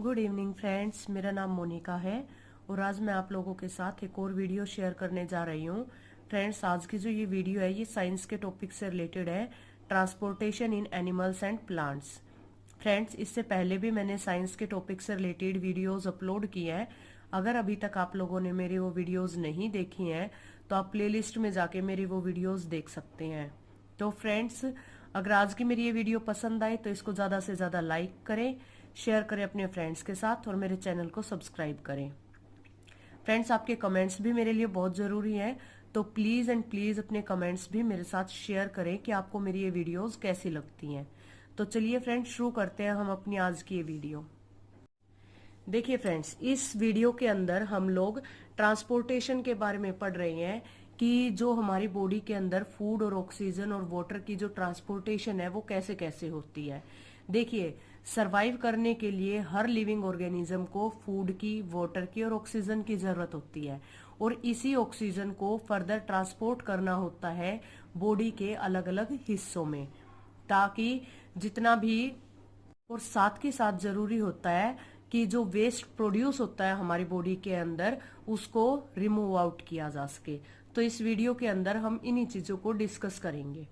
Good evening friends, मेरा नाम मोनिका है और आज मैं आप लोगों के साथ एक और वीडियो शेयर करने जा रही हूँ। फ्रेंड्स, आज की जो ये वीडियो है ये साइंस के टॉपिक से रिलेटेड है, transportation in animals and plants. Friends, इससे पहले भी मैंने साइंस के टॉपिक से रिलेटेड वीडियोस अपलोड किए हैं। अगर अभी तक आप लोगों ने मेरी वो वीडियोस नहीं देखी हैं तो आप प्लेलिस्ट में जाके मेरी वो वीडियोस देख सकते हैं। तो फ्रेंड्स, अगर आज की मेरी ये वीडियो पसंद आए तो इसको ज़्यादा से ज़्यादा लाइक करें, शेयर करें अपने फ्रेंड्स के साथ और मेरे चैनल को सब्सक्राइब करें। फ्रेंड्स, आपके कमेंट्स भी मेरे लिए बहुत ज़रूरी हैं, तो प्लीज़ एंड प्लीज़ अपने कमेंट्स भी मेरे साथ शेयर करें कि आपको मेरी ये वीडियोस कैसी लगती हैं। तो चलिए फ्रेंड्स, शुरू करते हैं हम अपनी आज की ये वीडियो। देखिए फ्रेंड्स, इस वीडियो के अंदर हम लोग ट्रांसपोर्टेशन के बारे में पढ़ रहे हैं कि जो हमारी बॉडी के अंदर फूड और ऑक्सीजन और वाटर की जो ट्रांसपोर्टेशन है वो कैसे कैसे होती है। देखिए, सरवाइव करने के लिए हर लिविंग ऑर्गेनिज्म को फूड की, वाटर की और ऑक्सीजन की जरूरत होती है और इसी ऑक्सीजन को फर्दर ट्रांसपोर्ट करना होता है बॉडी के अलग अलग हिस्सों में, ताकि जितना भी, और साथ के साथ जरूरी होता है कि जो वेस्ट प्रोड्यूस होता है हमारी बॉडी के अंदर उसको रिमूव आउट किया जा सके। तो इस वीडियो के अंदर हम इन्हीं चीजों को डिस्कस करेंगे।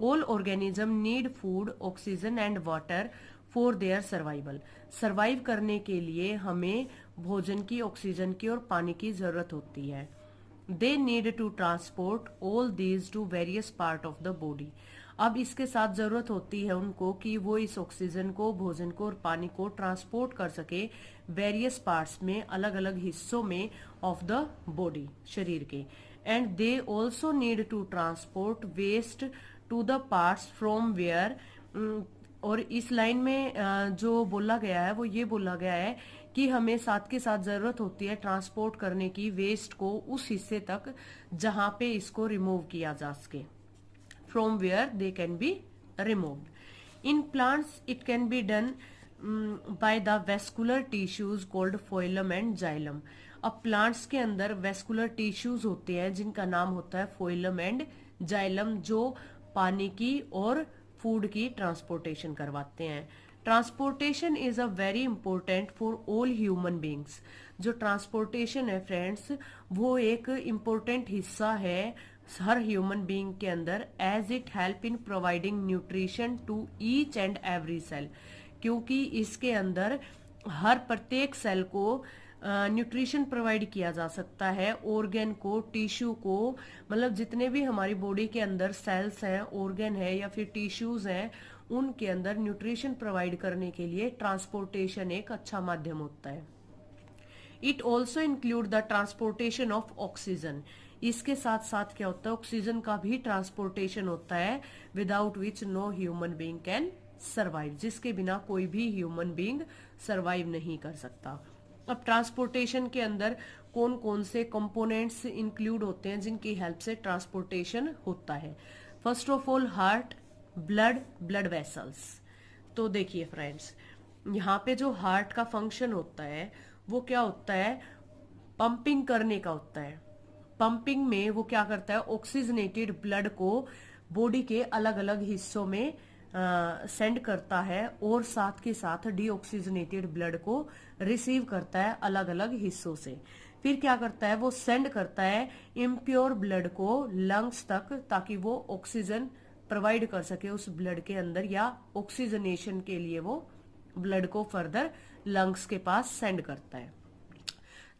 All organism need food, oxygen and water for their survival. Survive करने के लिए हमें भोजन की, ऑक्सीजन की और पानी की जरूरत होती है। They need to transport all these to various part of the body. अब इसके साथ जरूरत होती है उनको कि वो इस ऑक्सीजन को, भोजन को और पानी को ट्रांसपोर्ट कर सके वेरियस पार्ट्स में, अलग अलग हिस्सों में ऑफ द बॉडी, शरीर के। And they also need to transport waste to the parts from where. और इस लाइन में जो बोला गया है वो ये बोला गया है कि हमें साथ के साथ जरूरत होती है ट्रांसपोर्ट करने की वेस्ट को उस हिस्से तक जहां पे इसको रिमूव किया जा सके, from where they can be removed. In plants it can be done by the vascular tissues called phloem and xylem. अब प्लांट्स के अंदर वेस्कुलर टिश्यूज होते हैं जिनका नाम होता है फोइलम एंड जाइलम, जो पानी की और फूड की ट्रांसपोर्टेशन करवाते हैं। Transportation is a very important for all human beings. जो ट्रांसपोर्टेशन है फ्रेंड्स, वो एक इम्पोर्टेंट हिस्सा है हर ह्यूमन बीइंग के अंदर, as it help in providing nutrition to each and every cell. क्योंकि इसके अंदर हर प्रत्येक सेल को न्यूट्रिशन प्रोवाइड किया जा सकता है, ऑर्गन को, टिश्यू को, मतलब जितने भी हमारी बॉडी के अंदर सेल्स हैं, ऑर्गन है या फिर टिश्यूज हैं, उनके अंदर न्यूट्रिशन प्रोवाइड करने के लिए ट्रांसपोर्टेशन एक अच्छा माध्यम होता है। It also include the transportation of oxygen. इसके साथ साथ क्या होता है, ऑक्सीजन का भी ट्रांसपोर्टेशन होता है, without which no human being can survive, जिसके बिना कोई भी ह्यूमन बीइंग सर्वाइव नहीं कर सकता। अब ट्रांसपोर्टेशन के अंदर कौन कौन से कंपोनेंट्स इंक्लूड होते हैं जिनकी हेल्प से ट्रांसपोर्टेशन होता है। First of all, heart, blood, blood vessels. तो देखिए फ्रेंड्स, यहाँ पे जो हार्ट का फंक्शन होता है वो क्या होता है, पंपिंग करने का होता है। पंपिंग में वो क्या करता है, ऑक्सीजनेटेड ब्लड को बॉडी के अलग अलग हिस्सों में सेंड करता है और साथ के साथ डीऑक्सीजनेटेड ब्लड को रिसीव करता है अलग अलग हिस्सों से। फिर क्या करता है, वो सेंड करता है इम्प्योर ब्लड को लंग्स तक, ताकि वो ऑक्सीजन प्रोवाइड कर सके उस ब्लड के अंदर, या ऑक्सीजनेशन के लिए वो ब्लड को फर्दर लंग्स के पास सेंड करता है।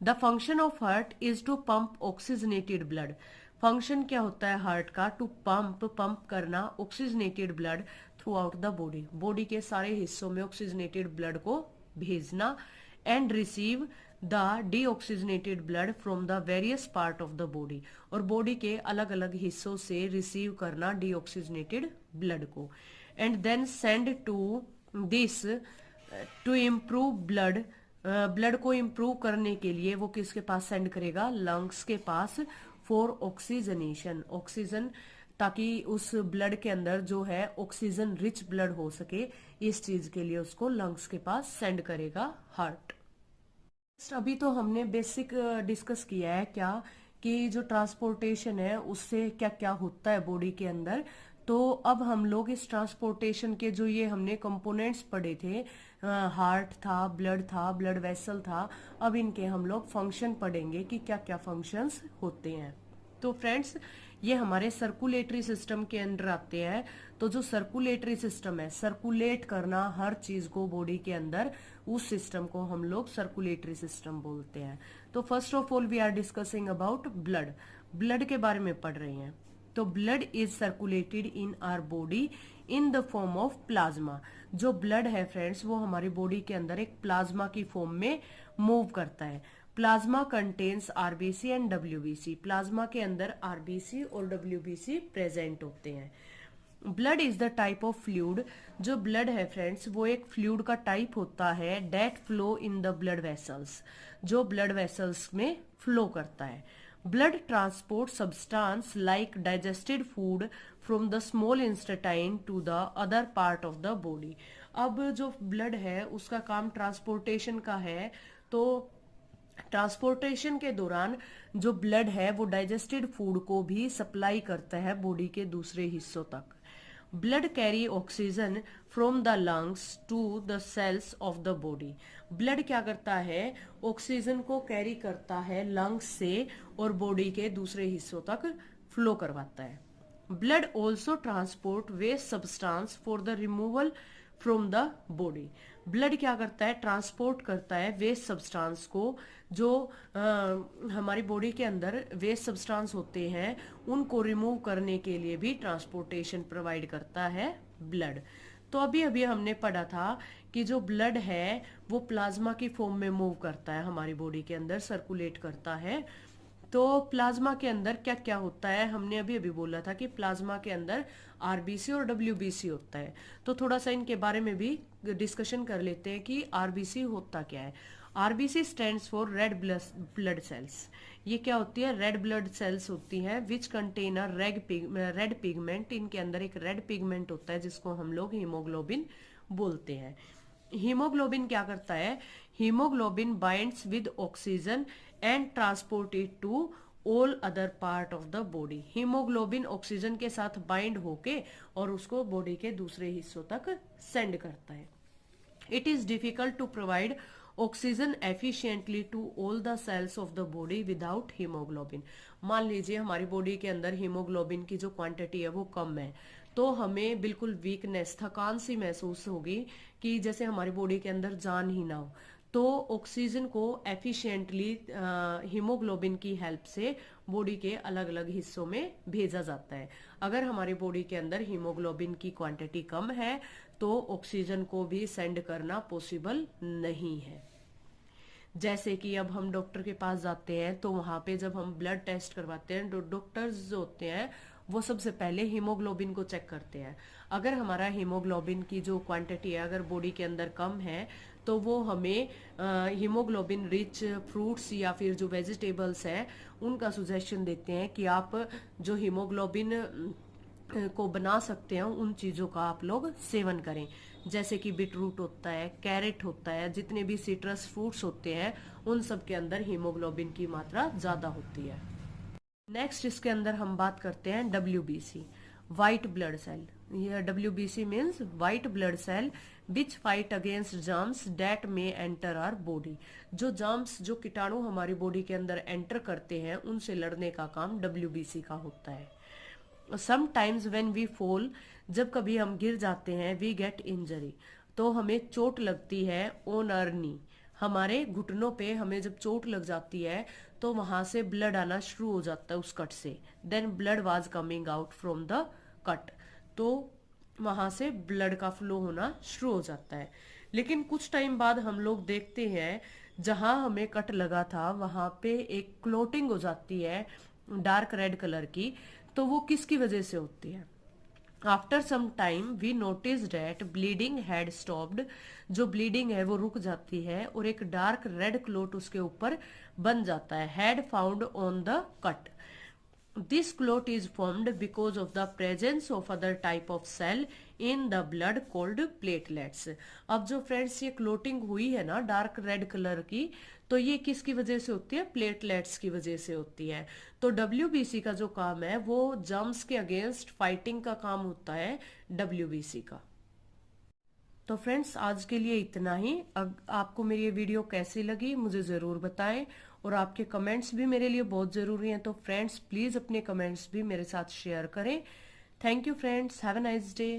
The function of heart is to pump oxygenated blood. Function क्या होता है हार्ट का, टू पंप करना oxygenated blood throughout the body, body के सारे हिस्सों में ऑक्सीजनेटेड ब्लड को भेजना। And receive the deoxygenated blood from the various part of the body, और बॉडी के अलग अलग हिस्सों से रिसीव करना डीऑक्सीजनेटेड ब्लड को। And then send to this to improve blood, blood को इम्प्रूव करने के लिए वो किसके पास सेंड करेगा, लंग्स के पास, फॉर ऑक्सीजनेशन, ऑक्सीजन, ताकि उस ब्लड के अंदर जो है ऑक्सीजन रिच ब्लड हो सके, इस चीज के लिए उसको लंग्स के पास सेंड करेगा हार्ट। अभी तो हमने बेसिक डिस्कस किया है क्या, कि जो ट्रांसपोर्टेशन है उससे क्या क्या होता है बॉडी के अंदर। तो अब हम लोग इस ट्रांसपोर्टेशन के जो ये हमने कंपोनेंट्स पढ़े थे, हार्ट था, ब्लड वेसल था। अब इनके हम लोग फंक्शन पढ़ेंगे कि क्या क्या फंक्शंस होते हैं। तो फ्रेंड्स, ये हमारे सर्कुलेटरी सिस्टम के अंदर आते हैं। तो जो सर्कुलेटरी सिस्टम है, सर्कुलेट करना हर चीज को बॉडी के अंदर, उस सिस्टम को हम लोग सर्कुलेटरी सिस्टम बोलते हैं। तो first of all we are discussing about blood. Blood के बारे में पढ़ रहे हैं। तो blood is circulated in our body in the form of plasma. जो ब्लड है फ्रेंड्स, वो हमारी बॉडी के अंदर एक प्लाज्मा की फॉर्म में मूव करता है। Plasma contains RBC and WBC. Plasma के अंदर आरबीसी और डब्ल्यूबीसी प्रेजेंट होते हैं। Blood is the type of fluid. जो ब्लड है फ्रेंड्स, वो एक फ्लूइड का टाइप होता है that flow in the blood vessels, जो ब्लड वेसल्स में फ्लो करता है। Blood transport substance like digested food from the small intestine to the other part of the body. अब जो ब्लड है उसका काम ट्रांसपोर्टेशन का है। तो ट्रांसपोर्टेशन के दौरान जो ब्लड है वो डाइजेस्टेड फूड को भी सप्लाई करता है बॉडी के दूसरे हिस्सों तक। Blood carry oxygen from the lungs to the cells of the body. Blood क्या करता है, ऑक्सीजन को कैरी करता है लंग्स से और बॉडी के दूसरे हिस्सों तक फ्लो करवाता है। Blood also transport waste substance for the removal from the body. Blood क्या करता है, ट्रांसपोर्ट करता है वेस्ट सब्सटेंस को। जो हमारी बॉडी के अंदर वेस्ट सब्सटेंस होते हैं उनको रिमूव करने के लिए भी ट्रांसपोर्टेशन प्रोवाइड करता है ब्लड। तो अभी अभी हमने पढ़ा था कि जो ब्लड है वो प्लाज्मा की फॉर्म में मूव करता है, हमारी बॉडी के अंदर सर्कुलेट करता है। तो प्लाज्मा के अंदर क्या क्या होता है, हमने अभी अभी बोला था कि प्लाज्मा के अंदर आरबीसी और डब्ल्यूबीसी होता है। तो थोड़ा सा इनके बारे में भी डिस्कशन कर लेते हैं कि आरबीसी होता क्या है। RBC stands for red blood cells. ये क्या होती है, रेड ब्लड सेल्स होती हैं which contain a red pigment. इनके अंदर एक रेड पिगमेंट होता है जिसको हम लोग हीमोग्लोबिन बोलते हैं। हीमोग्लोबिन क्या करता है, haemoglobin binds with oxygen and transport it to all other part of the body. Haemoglobin oxygen के साथ बाइंड होके और उसको बॉडी के दूसरे हिस्सों तक सेंड करता है। It is difficult to provide oxygen efficiently to all the cells of the body without haemoglobin. मान लीजिए हमारी बॉडी के अंदर हीमोग्लोबिन की जो क्वांटिटी है वो कम है, तो हमें बिल्कुल वीकनेस, थकान सी महसूस होगी कि जैसे हमारी बॉडी के अंदर जान ही ना हो। तो ऑक्सीजन को एफिशिएंटली हीमोग्लोबिन की हेल्प से बॉडी के अलग अलग हिस्सों में भेजा जाता है। अगर हमारी बॉडी के अंदर हीमोग्लोबिन की क्वांटिटी कम है तो ऑक्सीजन को भी सेंड करना पॉसिबल नहीं है। जैसे कि अब हम डॉक्टर के पास जाते हैं तो वहां पे जब हम ब्लड टेस्ट करवाते हैं तो डॉक्टर्स जो होते हैं वो सबसे पहले हीमोग्लोबिन को चेक करते हैं। अगर हमारा हीमोग्लोबिन की जो क्वांटिटी है अगर बॉडी के अंदर कम है तो वो हमें हीमोग्लोबिन रिच फ्रूट्स या फिर जो वेजिटेबल्स हैं उनका सुजेशन देते हैं कि आप जो हीमोग्लोबिन को बना सकते हैं उन चीजों का आप लोग सेवन करें। जैसे कि बीटरूट होता है, कैरेट होता है, जितने भी सिट्रस फ्रूट्स होते हैं उन सब के अंदर हीमोग्लोबिन की मात्रा ज्यादा होती है। नेक्स्ट इसके अंदर हम बात करते हैं डब्ल्यूबीसी, व्हाइट ब्लड सेल। यह WBC means white blood cell which fight against germs that may enter our body. जो जर्म्स, जो कीटाणु हमारी बॉडी के अंदर एंटर करते हैं उनसे लड़ने का काम डब्ल्यूबीसी का होता है। समटाइम्स व्हेन वी फॉल, जब कभी हम गिर जाते हैं, वी गेट इंजरी, तो हमें चोट लगती है ऑन आवर नी, हमारे घुटनों पे हमें जब चोट लग जाती है तो वहां से ब्लड आना शुरू हो जाता है उस कट से। Then blood was coming out from the cut, तो वहां से ब्लड का फ्लो होना शुरू हो जाता है। लेकिन कुछ टाइम बाद हम लोग देखते हैं जहां हमें कट लगा था वहां पे एक क्लोटिंग हो जाती है डार्क रेड कलर की। तो वो किसकी वजह से होती है? After some time we notice that bleeding had stopped. जो ब्लीडिंग है वो रुक जाती है और एक डार्क रेड क्लोट उसके ऊपर बन जाता है, had found on the cut. This clot is formed because of the presence of other type of cell in the blood called platelets. अब जो फ्रेंड्स ये क्लोटिंग हुई है ना डार्क रेड कलर की, तो ये किसकी वजह से होती है? प्लेटलेट्स की वजह से होती है। तो डब्ल्यूबीसी का जो काम है वो जर्म्स के अगेंस्ट फाइटिंग का काम होता है डब्ल्यूबीसी का। तो फ्रेंड्स आज के लिए इतना ही। आपको मेरी ये वीडियो कैसी लगी मुझे ज़रूर बताएं, और आपके कमेंट्स भी मेरे लिए बहुत ज़रूरी हैं। तो फ्रेंड्स प्लीज़ अपने कमेंट्स भी मेरे साथ शेयर करें। Thank you friends, have a nice day.